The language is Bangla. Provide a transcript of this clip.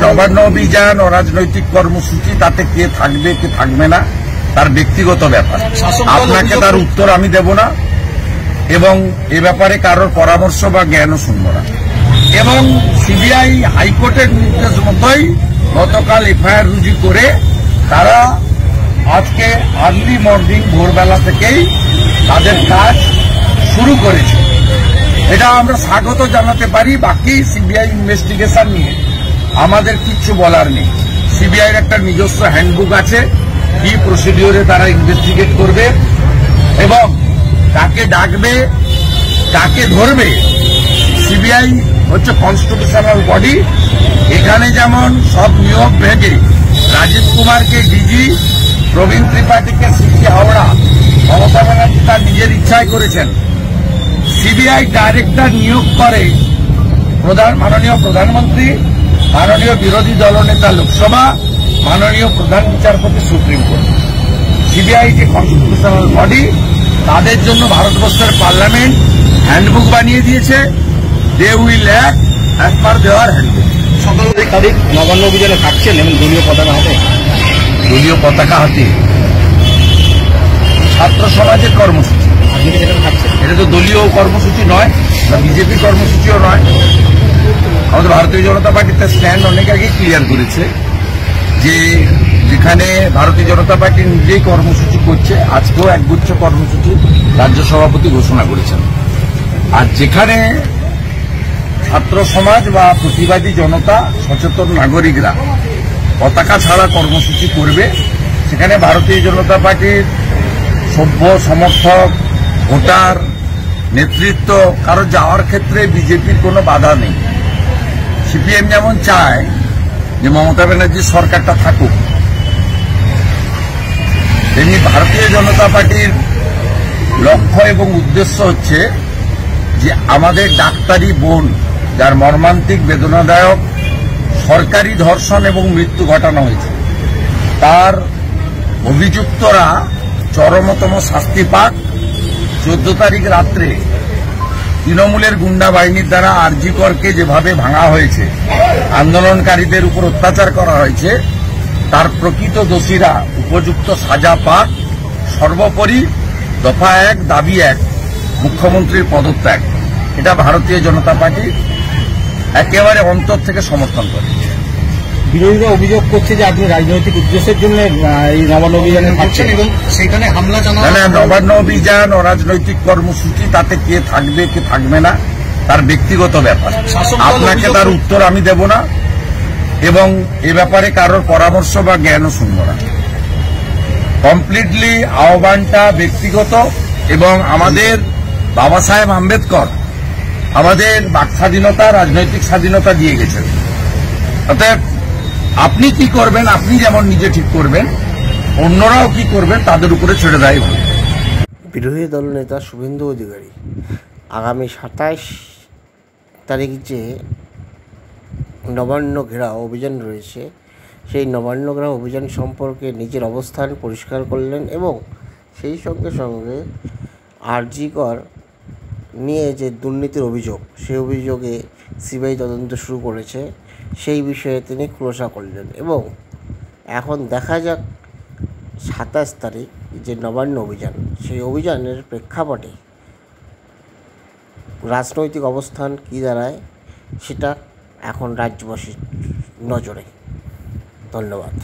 নবান্ন অভিযান অরাজনৈতিক কর্মসূচি, তাতে কে থাকবে কে থাকবে না তার ব্যক্তিগত ব্যাপার। আপনাকে তার উত্তর আমি দেব না এবং এ ব্যাপারে কারোর পরামর্শ বা জ্ঞানও শুনব না। এবং সিবিআই হাইকোর্টের নির্দেশ মতোই গতকাল এফআইআর রুজু করে তারা আজকে আর্লি মর্নিং ভোরবেলা থেকেই তাদের কাজ শুরু করেছে। এটা আমরা স্বাগত জানাতে পারি। বাকি সিবিআই ইনভেস্টিগেশন নিয়ে আমাদের কিচ্ছু বলার নেই। সিবিআইর একটা নিজস্ব হ্যান্ডবুক আছে, কি প্রসিডিওরে তারা ইনভেস্টিগেট করবে এবং কাকে ডাকবে কাকে ধরবে। সিবিআই হচ্ছে কনস্টিটিউশনাল বডি। এখানে যেমন সব নিয়োগ ভেঙে রাজীব কুমারকে ডিজি, প্রবীণ ত্রিপাঠীকে সিপি হাওড়া, মমতা ব্যানার্জি তার নিজের ইচ্ছায় করেছেন। সিবিআই ডাইরেক্টর নিয়োগ করে মাননীয় প্রধানমন্ত্রী, মাননীয় বিরোধী দলনেতা লোকসভা, মাননীয় প্রধান বিচারপতি সুপ্রিম কোর্ট। সিবিআই যে কনস্টিটিউশনাল বডি, তাদের জন্য ভারতবর্ষের পার্লামেন্ট হ্যান্ডবুক বানিয়ে দিয়েছে। They will act as per দেওয়ার হ্যান্ডবুক। 17 তারিখ নবান্ন অভিযানে থাকছেন এবং দলীয় পতাকা হাতে। দলীয় পতাকা হাতে ছাত্র সমাজের কর্মসূচি, এটা তো দলীয় কর্মসূচি নয় বা বিজেপির কর্মসূচিও নয়। আমাদের ভারতীয় জনতা পার্টিতে স্ট্যান্ড অনেক আগে ক্লিয়ার করেছে যে যেখানে ভারতীয় জনতা পার্টি নিজেই কর্মসূচি করছে, আজকেও একগুচ্ছ কর্মসূচি রাজ্য সভাপতি ঘোষণা করেছেন। আর যেখানে ছাত্র সমাজ বা প্রতিবাদী জনতা, সচেতন নাগরিকরা পতাকা ছাড়া কর্মসূচি করবে, সেখানে ভারতীয় জনতা পার্টির সভ্য সমর্থক, ভোটার, নেতৃত্ব কারো যাওয়ার ক্ষেত্রে বিজেপির কোনো বাধা নেই। সিপিএম যেমন চায় যে মমতা ব্যানার্জির সরকারটা থাকুক, তেমনি ভারতীয় জনতা পার্টির লক্ষ্য এবং উদ্দেশ্য হচ্ছে যে আমাদের ডাক্তারি বোন, যার মর্মান্তিক বেদনাদায়ক সরকারি ধর্ষণ এবং মৃত্যু ঘটানো হয়েছে, তার অভিযুক্তরা চরমতম শাস্তি পাক। 14 তারিখ রাত্রে তৃণমূলের গুন্ডা বাহিনীর দ্বারা আরজি করকে যেভাবে ভাঙা হয়েছে, আন্দোলনকারীদের উপর অত্যাচার করা হয়েছে, তার প্রকৃত দোষীরা উপযুক্ত সাজা পাক। সর্বোপরি দফা 1 দাবি 1 মুখ্যমন্ত্রীর পদত্যাগ, এটা ভারতীয় জনতা পার্টি একেবারে অন্তর থেকে সমর্থন করে। বিরোধীরা অভিযোগ করছে যে আপনি রাজনৈতিক উদ্দেশ্যের জন্য এই নবান্ন অভিযানে থাকছেন এবং সেখানে হামলা জানানো। নবান্ন অভিযান অরাজনৈতিক কর্মসূচি, তাতে কে থাকবে কে থাকবে না তার ব্যক্তিগত ব্যাপার। আপনাকে তার উত্তর আমি দেব না এবং এ ব্যাপারে কারোর পরামর্শ বা জ্ঞানও শুনব না। কমপ্লিটলি আহ্বানটা ব্যক্তিগত এবং আমাদের বাবা সাহেব আম্বেদকর আমাদের বাক স্বাধীনতা, রাজনৈতিক স্বাধীনতা দিয়ে গেছেন। অতএব আপনি কি করবেন, আপনি যেমন নিজে ঠিক করবেন, অন্যরাও কি করবেন তাদের উপরে ছেড়ে দেয় ভালো। বিরোধী দলনেতা শুভেন্দু অধিকারী আগামী 27 তারিখ যে নবান্ন ঘেরাও অভিযান রয়েছে, সেই নবান্ন ঘেরাও অভিযান সম্পর্কে নিজের অবস্থান পরিষ্কার করলেন এবং সেই সঙ্গে সঙ্গে আরজি কর নিয়ে যে দুর্নীতির অভিযোগ, সেই অভিযোগে সিবিআই তদন্ত শুরু করেছে, সেই বিষয়ে তিনি খোলসা করলেন। এবং এখন দেখা যাক 27 তারিখ যে নবান্ন অভিযান, সেই অভিযানের প্রেক্ষাপটে রাজনৈতিক অবস্থান কী দাঁড়ায়, সেটা এখন রাজ্যবাসীর নজরে। ধন্যবাদ।